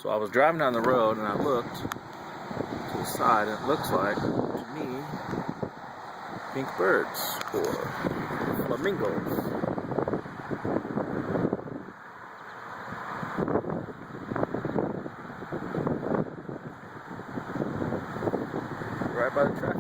So I was driving down the road and I looked to the side and it looks like, to me, pink birds or flamingos. Right by the track.